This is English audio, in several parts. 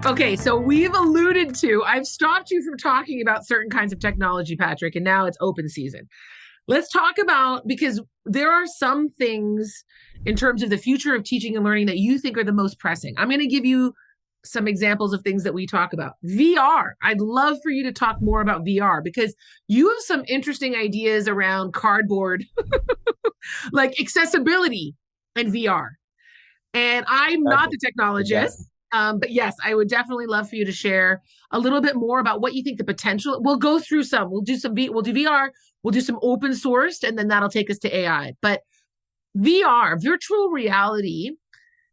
Okay, so I've stopped you from talking about certain kinds of technology, Patrick, and now it's open season. Let's talk about, because there are some things in terms of the future of teaching and learning that you think are the most pressing. I'm going to give you some examples of things that we talk about. VR. I'd love for you to talk more about VR because you have some interesting ideas around cardboard, like accessibility and VR. And I'm not Exactly. the technologist. Exactly. But yes, I would definitely love for you to share a little bit more about what you think the potential. We'll go through some. We'll do VR. We'll do some open sourced, and then that'll take us to AI. But VR, virtual reality,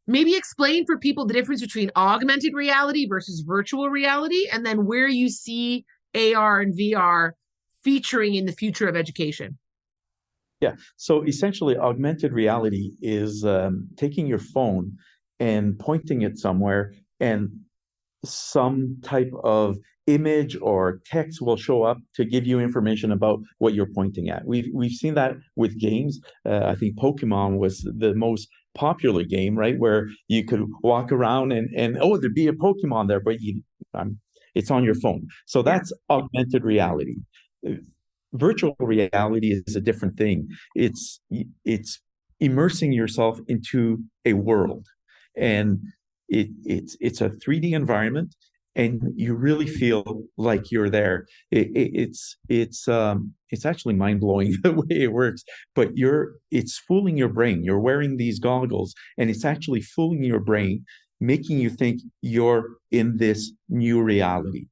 maybe explain for people the difference between augmented reality versus virtual reality, and then where you see AR and VR featuring in the future of education. Yeah. So essentially, augmented reality is taking your phone and pointing it somewhere, and some type of image or text will show up to give you information about what you're pointing at. We've seen that with games. I think Pokemon was the most popular game, right? Where you could walk around and oh, there'd be a Pokemon there, but it's on your phone. So Yeah. that's augmented reality. Virtual reality is a different thing. It's immersing yourself into a world, and it's a 3D environment, and you really feel like you're there. It's actually mind blowing the way it works. But it's fooling your brain. You're wearing these goggles, and it's actually fooling your brain, making you think you're in this new reality.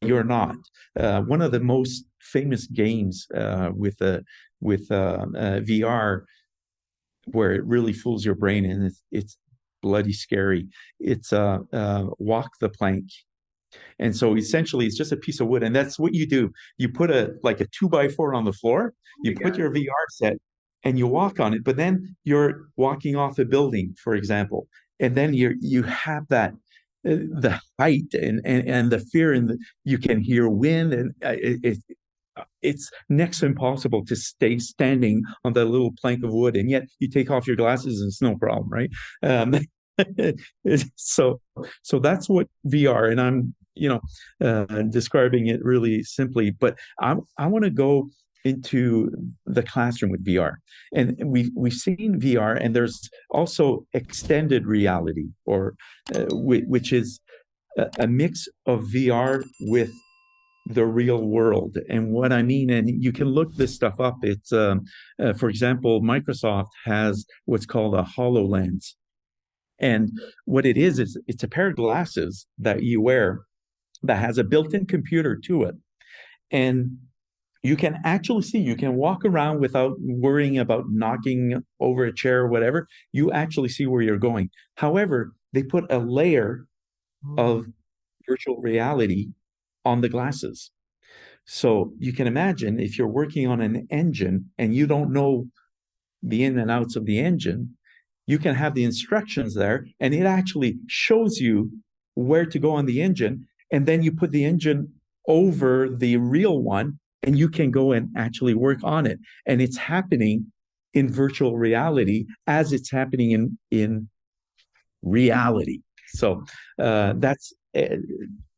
You're not. One of the most famous games with VR, where it really fools your brain, and it's bloody scary. It's walk the plank. And so essentially it's just a piece of wood. And that's what you do. You put a 2x4 on the floor, Oh my you put God. your VR set, and you walk on it. But then you're walking off a building, for example. And then you have that the height and the fear, and you can hear wind, and it's next to impossible to stay standing on that little plank of wood, and yet you take off your glasses and it's no problem, right? um, so so that's what VR, and I'm describing it really simply, but I want to go into the classroom with VR. And we've seen VR, and there's also extended reality, or which is a mix of VR with the real world. And what I mean, and you can look this stuff up, it's for example, Microsoft has what's called a HoloLens. And what it is it's a pair of glasses that you wear that has a built-in computer to it. And you can actually see, you can walk around without worrying about knocking over a chair or whatever. You actually see where you're going. However, they put a layer of virtual reality on the glasses. So you can imagine, if you're working on an engine and you don't know the in and outs of the engine, you can have the instructions there, and it actually shows you where to go on the engine. And then you put the engine over the real one, and you can go and actually work on it. And it's happening in virtual reality as it's happening in reality. So that's And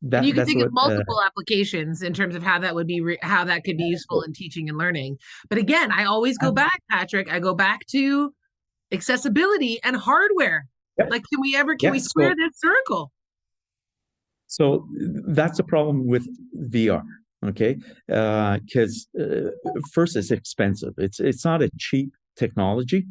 you can that's think of what multiple applications in terms of how that would be how that could be useful in teaching and learning. But again, I always go back, Patrick. I go back to accessibility and hardware. Yep. Like, can we Yeah. square this circle? So that's a problem with VR. Okay, because first, it's expensive. It's not a cheap technology.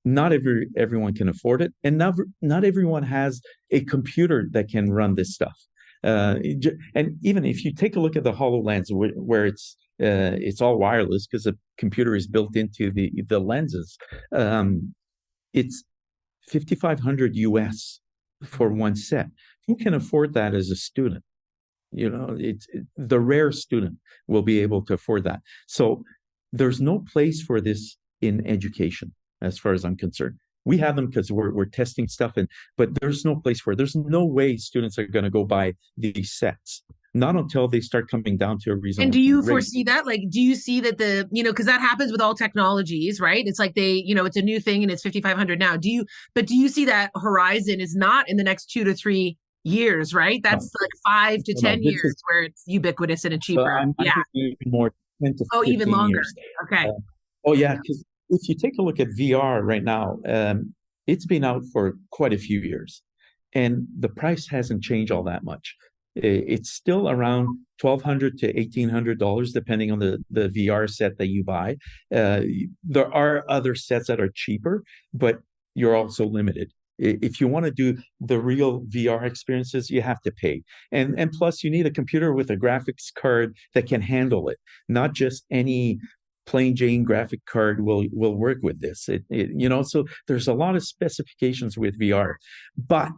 Not everyone can afford it, and not everyone has a computer that can run this stuff. And even if you take a look at the HoloLens, where it's all wireless because the computer is built into the lenses, it's 5,500 US for one set. Who can afford that as a student? The rare student will be able to afford that. So there's no place for this in education, as far as I'm concerned. We have them because we're testing stuff, but there's no place for it. There's no way students are going to go buy these sets, not until they start coming down to a And reasonable do you rate. foresee that? Like, do you see that because that happens with all technologies, right? It's like it's a new thing and it's 5,500 now. Do you see that horizon is not in the next 2 to 3 years, right? No, That's like 5 to 10 years this is where it's ubiquitous and it's so cheaper. I'm Yeah. thinking even more 10 to Oh, even 15 longer. years. Okay. Uh, oh yeah, because if you take a look at VR right now, it's been out for quite a few years, and the price hasn't changed all that much. It's still around $1,200 to $1,800, depending on the VR set that you buy. Uh, there are other sets that are cheaper, but you're also limited. If you want to do the real VR experiences, you have to pay. And plus, you need a computer with a graphics card that can handle it. Not just any plain Jane graphic card will work with this. So there's a lot of specifications with VR, but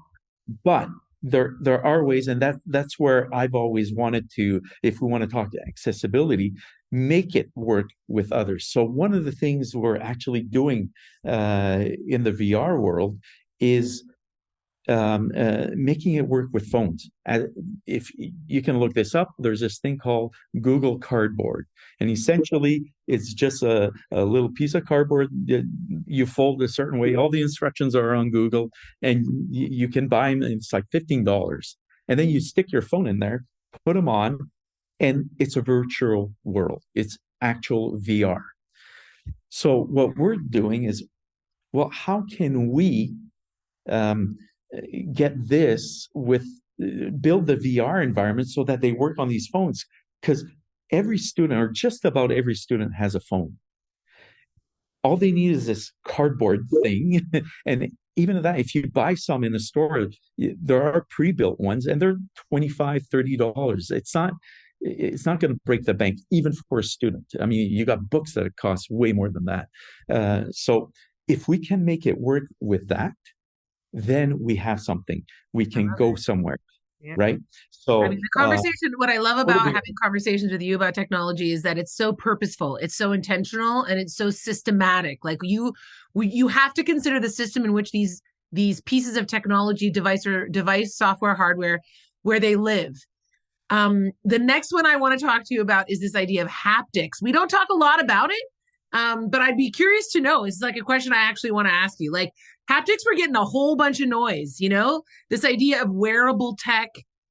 but there are ways, and that's where I've always wanted to, if we want to talk accessibility, make it work with others. So one of the things we're actually doing in the VR world is making it work with phones. If you can look this up, there's this thing called Google Cardboard, and essentially it's just a little piece of cardboard that you fold a certain way. All the instructions are on Google, and you can buy them. It's like $15, and then you stick your phone in there, put them on, and it's a virtual world. It's actual VR. So what we're doing is, well, how can we um, get this with build the VR environment so that they work on these phones? Because every student, or just about every student, has a phone. All they need is this cardboard thing. And even that, if you buy some in the store, there are pre-built ones and they're $25, $30. It's not going to break the bank, even for a student. I mean, you got books that cost way more than that. So if we can make it work with that, then we have something. We I can love go it. somewhere, Yeah. right? I mean, So, the conversation, what I love what do about we? having conversations with you about technology is that it's so purposeful, it's so intentional, and it's so systematic. Like you have to consider the system in which these pieces of technology, device, software, hardware, where they live. The next one I want to talk to you about is this idea of haptics. We don't talk a lot about it, but I'd be curious to know. It's like a question I actually want to ask you. Like haptics were getting a whole bunch of noise, this idea of wearable tech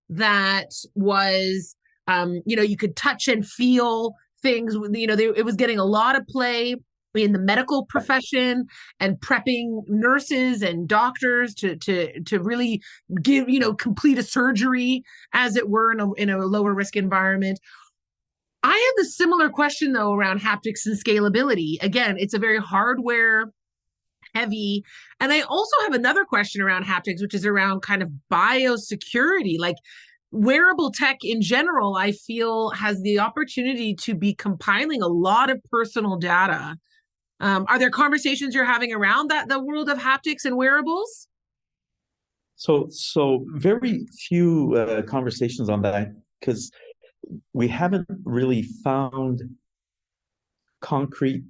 that was, you could touch and feel things, it was getting a lot of play in the medical profession and prepping nurses and doctors to really give, complete a surgery, as it were, in a lower risk environment. I have the similar question though around haptics and scalability. Again, it's a very hardware heavy. And I also have another question around haptics, which is around kind of biosecurity. Like wearable tech in general, I feel has the opportunity to be compiling a lot of personal data. Are there conversations you're having around that, the world of haptics and wearables? So very few conversations on that, because we haven't really found concrete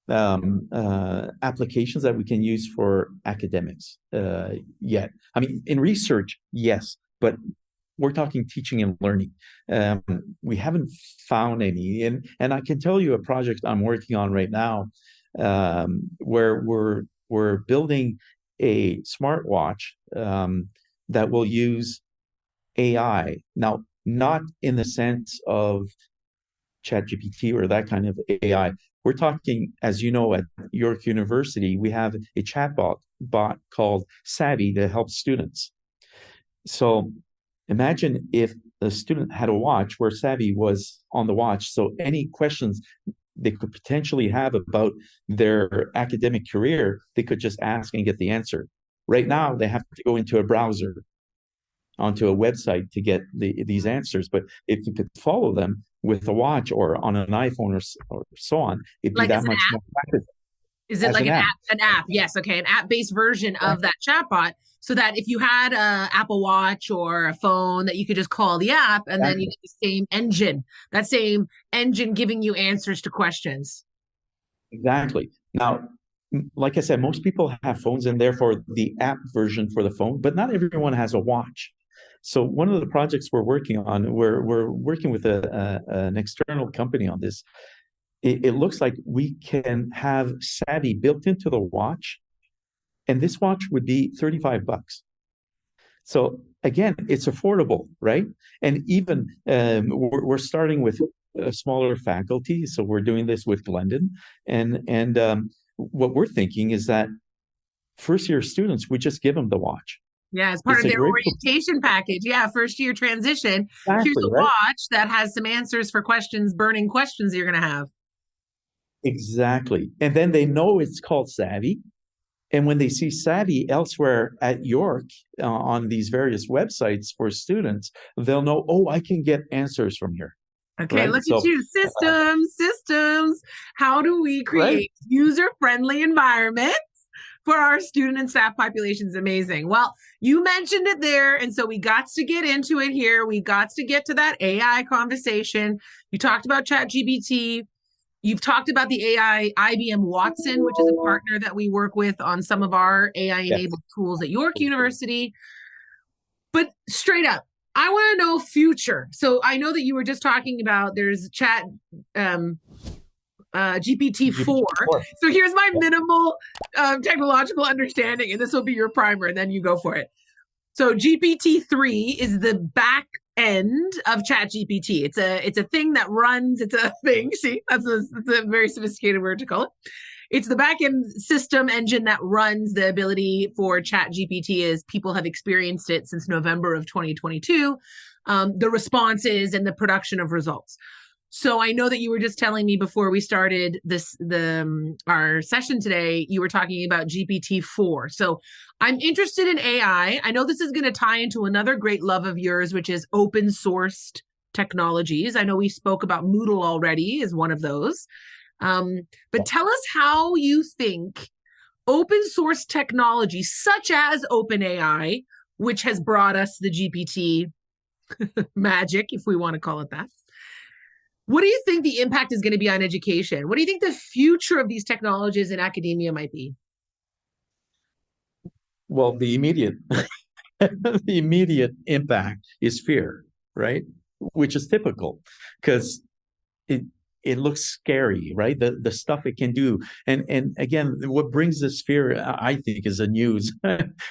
applications that we can use for academics yet. I mean, in research, yes, but we're talking teaching and learning. We haven't found any, and I can tell you a project I'm working on right now, where we're building a smartwatch that will use AI. Now, not in the sense of ChatGPT or that kind of AI. We're talking, as you know, at York University, we have a bot called Savvy to help students. So imagine if the student had a watch where Savvy was on the watch. So any questions they could potentially have about their academic career, they could just ask and get the answer. Right now, they have to go into a browser, onto a website to get these answers. But if you could follow them with a watch or on an iPhone or so on, it'd be Like as that an much app? more practical Is it as like an an app. app? An app, yes. Okay, an app-based version of that chatbot, so that if you had a Apple Watch or a phone, that you could just call the app, and then you Exactly. get that same engine giving you answers to questions. Exactly. Now, like I said, most people have phones and therefore the app version for the phone, but not everyone has a watch. So one of the projects we're working on, we're working with an external company on this. It looks like we can have Savvy built into the watch, and this watch would be $35. So again, it's affordable, right? And even we're starting with a smaller faculty, so we're doing this with Glendon, and what we're thinking is that first year students, we just give them the watch. Yeah, as part It's of a their great orientation package. Yeah, first year transition. Here's exactly a right. watch that has some answers for questions, burning questions you're going to have. Exactly. And then they know it's called Savvy. And when they see Savvy elsewhere at York on these various websites for students, they'll know, oh, I can get answers from here. Okay, Right. look at So, you. Systems. How do we right. create user-friendly environments for our student and staff populations? Amazing. Well, you mentioned it there. And so we got to get into it here. We got to get to that AI conversation. You talked about ChatGPT. You've talked about the AI IBM Watson, which is a partner that we work with on some of our AI Yes. enabled tools at York University. But straight up, I want to know future. So I know that you were just talking about there's chat um, GPT-4. GPT-4. So here's my Yeah. minimal technological understanding, and this will be your primer, and then you go for it. So GPT-3 is the back end of ChatGPT. It's a thing that runs. It's a thing. See, that's a very sophisticated word to call it. It's the backend system engine that runs the ability for ChatGPT as people have experienced it since November of 2022, the responses and the production of results. So I know that you were just telling me before we started our session today, you were talking about GPT-4. So I'm interested in AI. I know this is going to tie into another great love of yours, which is open sourced technologies. I know we spoke about Moodle already as one of those. But tell us how you think open source technology, such as OpenAI, which has brought us the GPT magic, if we want to call it that. What do you think the impact is going to be on education? What do you think the future of these technologies in academia might be? Well, the immediate the immediate impact is fear, right? Which is typical because it it looks scary, right? The stuff it can do, and again, what brings this fear, I think, is the news.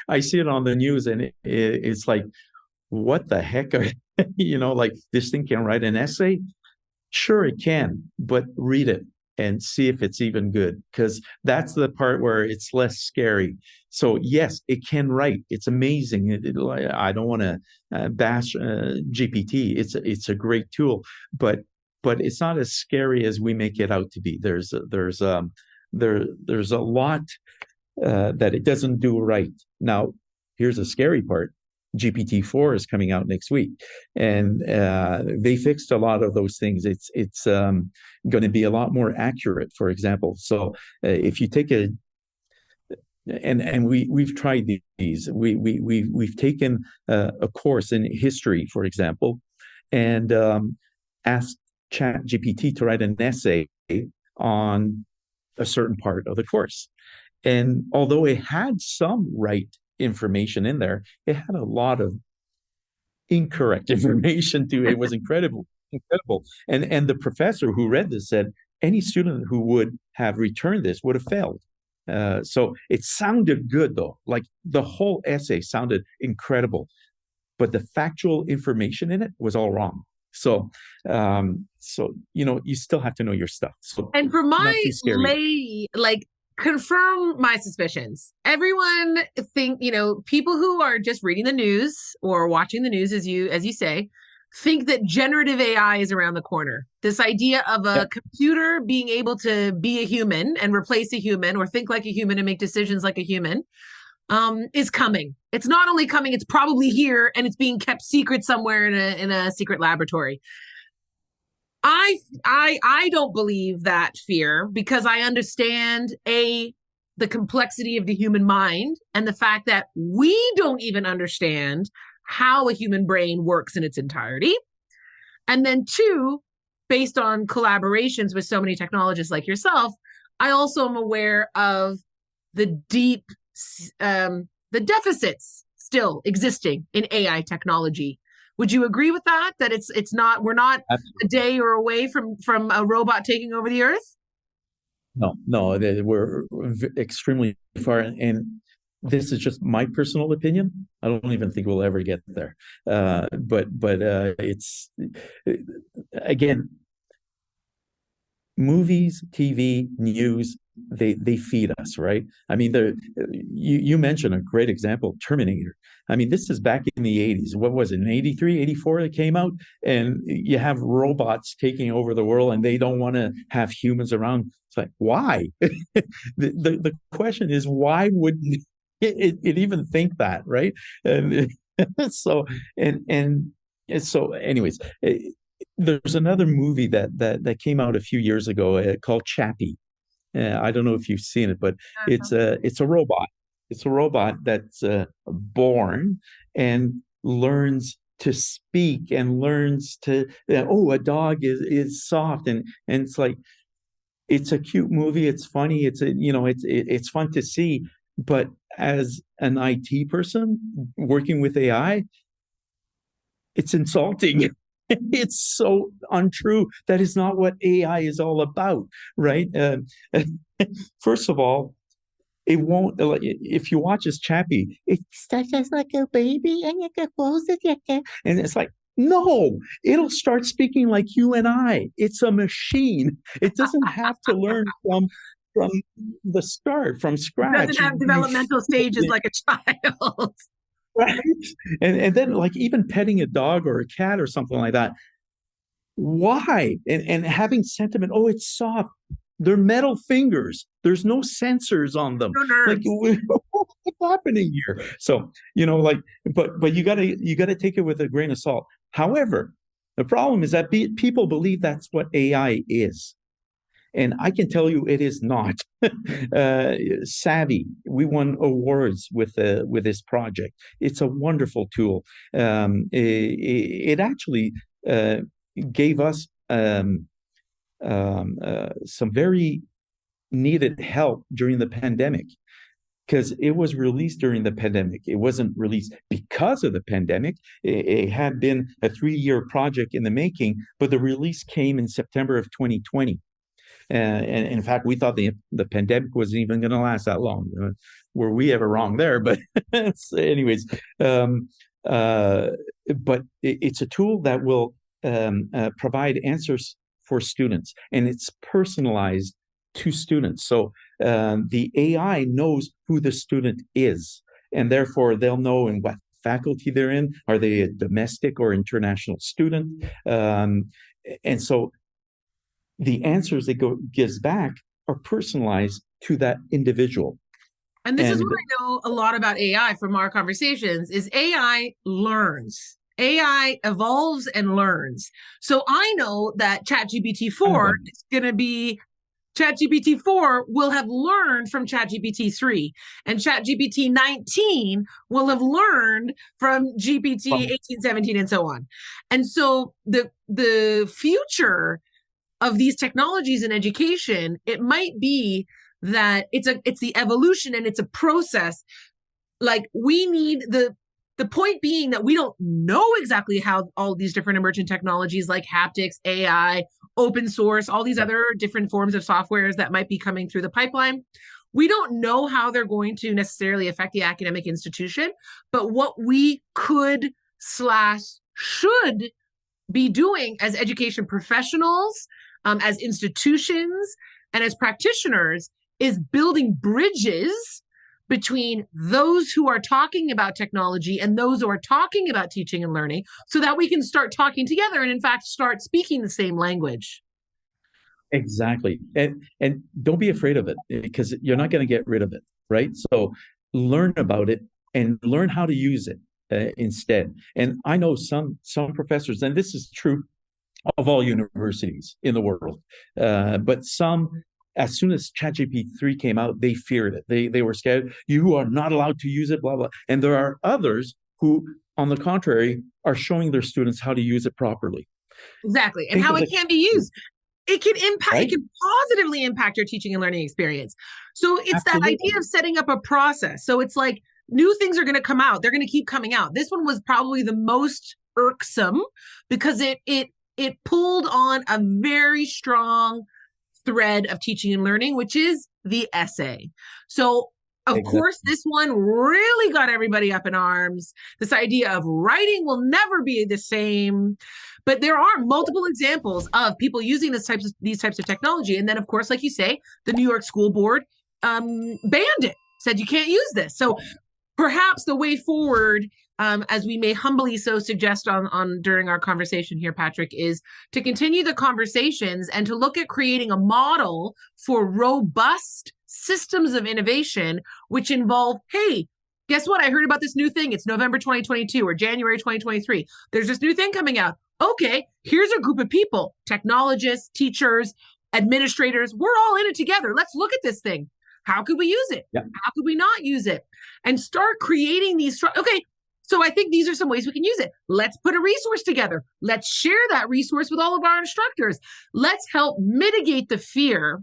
I see it on the news, and it's like, what the heck are like this thing can write an essay? Sure, it can, but read it and see if it's even good, because that's the part where it's less scary. So yes, it can write. It's amazing. I don't want to bash GPT. It's a great tool, but it's not as scary as we make it out to be. There's a lot that it doesn't do right. Now, here's the scary part. GPT-4 is coming out next week, and they fixed a lot of those things. It's going to be a lot more accurate, for example. So if you take and we've tried these. We've taken a course in history, for example, and asked ChatGPT to write an essay on a certain part of the course. And although it had some right information in there, it had a lot of incorrect information too. It was incredible. And the professor who read this said any student who would have returned this would have failed. So it sounded good though, like the whole essay sounded incredible, but the factual information in it was all wrong. So you still have to know your stuff. So And for not my too scary. confirm my suspicions. Everyone people who are just reading the news or watching the news, as you say, think that generative AI is around the corner. This idea of a Yep. computer being able to be a human and replace a human or think like a human and make decisions like a human is coming. It's not only coming, it's probably here and it's being kept secret somewhere in a secret laboratory. I don't believe that fear because I understand the complexity of the human mind and the fact that we don't even understand how a human brain works in its entirety. And then two, based on collaborations with so many technologists like yourself, I also am aware of the the deficits still existing in AI technology. Would you agree with that? That we're not a day or away from a robot taking over the earth? No, we're extremely far. And this is just my personal opinion. I don't even think we'll ever get there. But it's again, movies, TV, news, they feed us, right? I mean, you mentioned a great example, Terminator. I mean, this is back in the 80s. What was it, in 83, 84 that came out? And you have robots taking over the world and they don't want to have humans around. It's like, why? The question is, why would it even think that, right? And so, and so anyways, there's another movie that came out a few years ago called Chappie. I don't know if you've seen it, but it's a robot. It's a robot that's born and learns to speak and learns to a dog is soft, and it's like it's a cute movie. It's funny. It's fun to see. But as an IT person working with AI, it's insulting. It's so untrue. That is not what AI is all about, right? First of all, it won't. If you watch this Chappie, it starts just like a baby, and you can close it, and it's like, no, it'll start speaking like you and I. It's a machine. It doesn't have to learn from the start, from It doesn't scratch. have developmental stages like a child. Right? And then like even petting a dog or a cat or something like that. Why? And having sentiment, oh, it's soft. They're metal fingers. There's no sensors on them. No Like nerves. what's happening here? So, like, but you gotta take it with a grain of salt. However, the problem is that people believe that's what AI is. And I can tell you it is not. Savvy, we won awards with this project. It's a wonderful tool. It actually gave us some very needed help during the pandemic, because it was released during the pandemic. It wasn't released because of the pandemic. It had been a 3-year project in the making, but the release came in September of 2020. And in fact, we thought the pandemic wasn't even going to last that long. Were we ever wrong there? But anyways, but it's a tool that will provide answers for students, and it's personalized to students. So the AI knows who the student is, and therefore they'll know in what faculty they're in. Are they a domestic or international student? And so the answers it gives back are personalized to that individual. And this is what I know a lot about AI from our conversations is AI learns. AI evolves and learns. So I know that ChatGPT 4 is going to be ChatGPT 4 will have learned from ChatGPT 3, and ChatGPT 19 will have learned from GPT 18, 17, and so on. And so the future of these technologies in education, it might be that it's the evolution and it's a process. Like we need the point being that we don't know exactly how all these different emergent technologies like haptics, AI, open source, all these other different forms of softwares that might be coming through the pipeline. We don't know how they're going to necessarily affect the academic institution, but what we could / should be doing as education professionals, as institutions, and as practitioners is building bridges between those who are talking about technology and those who are talking about teaching and learning so that we can start talking together and, in fact, start speaking the same language. Exactly. And don't be afraid of it, because you're not going to get rid of it, right? So learn about it and learn how to use it instead. And I know some professors, and this is true of all universities in the world, but some, as soon as ChatGPT 3 came out, they feared it. They were scared. You are not allowed to use it, blah, blah. And there are others who, on the contrary, are showing their students how to use it properly. Exactly. And how it can be used. It can impact, right? It can positively impact your teaching and learning experience. So it's Absolutely. That idea of setting up a process. So it's like new things are going to come out. They're going to keep coming out. This one was probably the most irksome because it pulled on a very strong thread of teaching and learning, which is the essay. So Of course, Exactly. this one really got everybody up in arms. This idea of writing will never be the same. But there are multiple examples of people using these types of technology. And then, of course, like you say, the New York School Board banned it, said you can't use this. So perhaps the way forward, as we may humbly so suggest on during our conversation here, Patrick, is to continue the conversations and to look at creating a model for robust systems of innovation, which involve, hey, guess what? I heard about this new thing. It's November 2022 or January 2023. There's this new thing coming out. Okay, here's a group of people, technologists, teachers, administrators. We're all in it together. Let's look at this thing. How could we use it? Yeah. How could we not use it? And start creating these. Okay, so I think these are some ways we can use it. Let's put a resource together. Let's share that resource with all of our instructors. Let's help mitigate the fear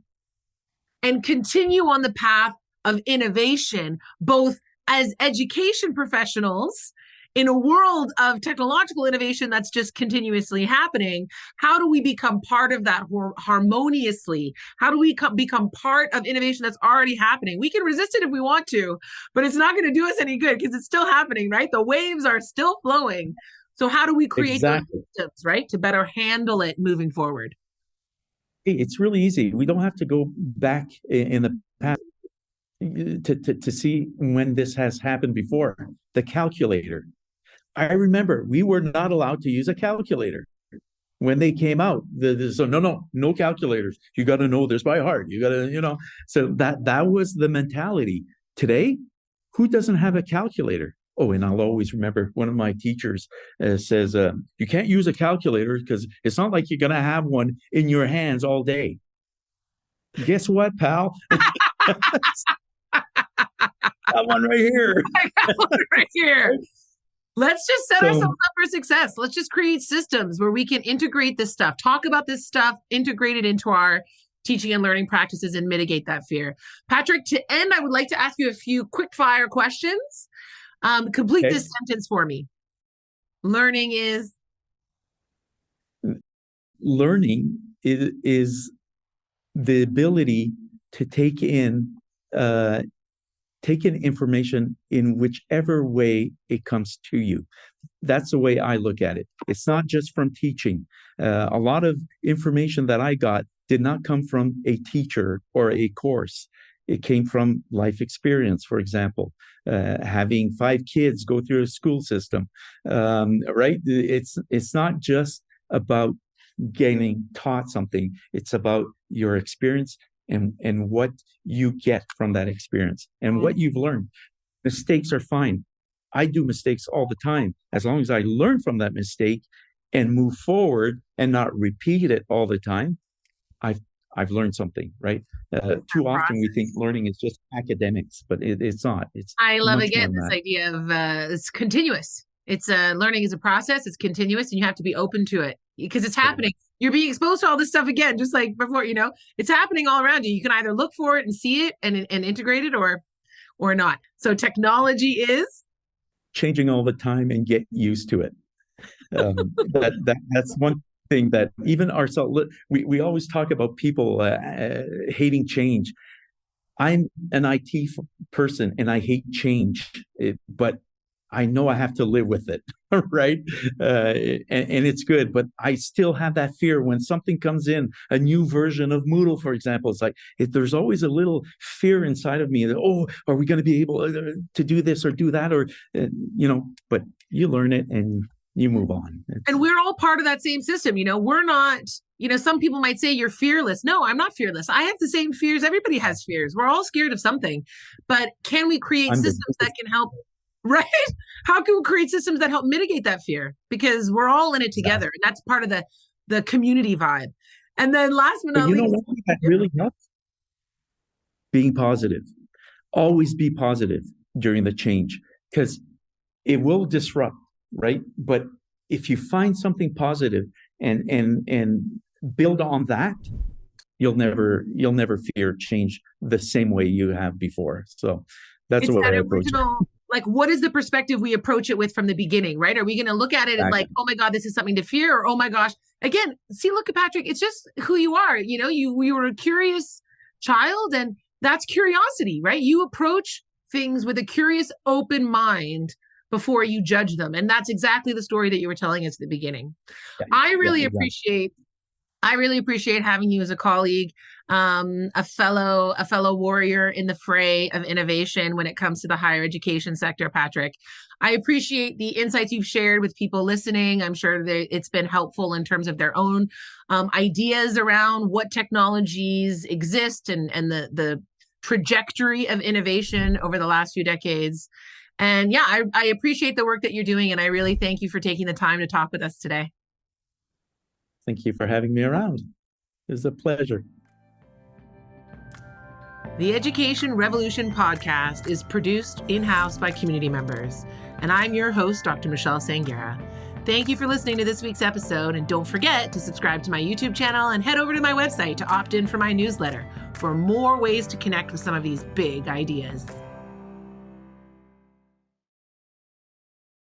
and continue on the path of innovation, both as education professionals in a world of technological innovation that's just continuously happening. How do we become part of that harmoniously? How do we become part of innovation that's already happening? We can resist it if we want to, but it's not going to do us any good because it's still happening, right? The waves are still flowing. So how do we create Exactly. those systems, right, to better handle it moving forward? It's really easy. We don't have to go back in the past to see when this has happened before. The calculator. I remember we were not allowed to use a calculator when they came out. So no calculators. You got to know this by heart. You got to. So that was the mentality. Today, who doesn't have a calculator? Oh, and I'll always remember one of my teachers says, you can't use a calculator because it's not like you're going to have one in your hands all day. Guess what, pal? That one right here. I got one right here. Let's just set ourselves up for success. Let's just create systems where we can integrate this stuff, talk about this stuff, integrate it into our teaching and learning practices and mitigate that fear. Patrick, to end, I would like to ask you a few quick fire questions. Complete this sentence for me. Learning is the ability to take in information in whichever way it comes to you. That's the way I look at it. It's not just from teaching. A lot of information that I got did not come from a teacher or a course. It came from life experience, for example, having 5 kids go through a school system, right? It's not just about getting taught something. It's about your experience and what you get from that experience and what you've learned. Mistakes are fine. I do mistakes all the time. As long as I learn from that mistake and move forward and not repeat it all the time, I've learned something, right? Too often we think learning is just academics, but it's not. I love, again, this idea of it's continuous. It's learning is a process. It's continuous, and you have to be open to it because it's happening. You're being exposed to all this stuff again, just like before. It's happening all around you. You can either look for it and see it and integrate it, or not. So technology is changing all the time and get used to it. That's one thing that even ourselves, we always talk about people hating change. I'm an IT person and I hate change, but I know I have to live with it, right? And it's good, but I still have that fear when something comes in, a new version of Moodle, for example. It's like there's always a little fear inside of me that, are we going to be able to do this or do that? Or, but you learn it and you move on. And we're all part of that same system. We're not, some people might say you're fearless. No, I'm not fearless. I have the same fears. Everybody has fears. We're all scared of something. But can we create systems that can help? Right? How can we create systems that help mitigate that fear? Because we're all in it together. And that's part of the community vibe. And then last but not least, what that really helps? Being positive. Always be positive during the change because it will disrupt, right? But if you find something positive and build on that, you'll never fear change the same way you have before. So that's the way I approach it. Like, what is the perspective we approach it with from the beginning, right? Are we going to look at it and like, oh my God, this is something to fear, or oh my gosh, again, look at Patrick, it's just who you are. You were a curious child, and that's curiosity, right? You approach things with a curious, open mind before you judge them. And that's exactly the story that you were telling us at the beginning. Yeah, I really exactly. appreciate having you as a colleague, a fellow warrior in the fray of innovation when it comes to the higher education sector, Patrick. I appreciate the insights you've shared with people listening. I'm sure that it's been helpful in terms of their own ideas around what technologies exist and the trajectory of innovation over the last few decades. And yeah, I appreciate the work that you're doing, and I really thank you for taking the time to talk with us today. Thank you for having me around. It was a pleasure. The Education Revolution podcast is produced in-house by community members, and I'm your host, Dr. Michelle Sangera. Thank you for listening to this week's episode, and don't forget to subscribe to my YouTube channel and head over to my website to opt in for my newsletter for more ways to connect with some of these big ideas.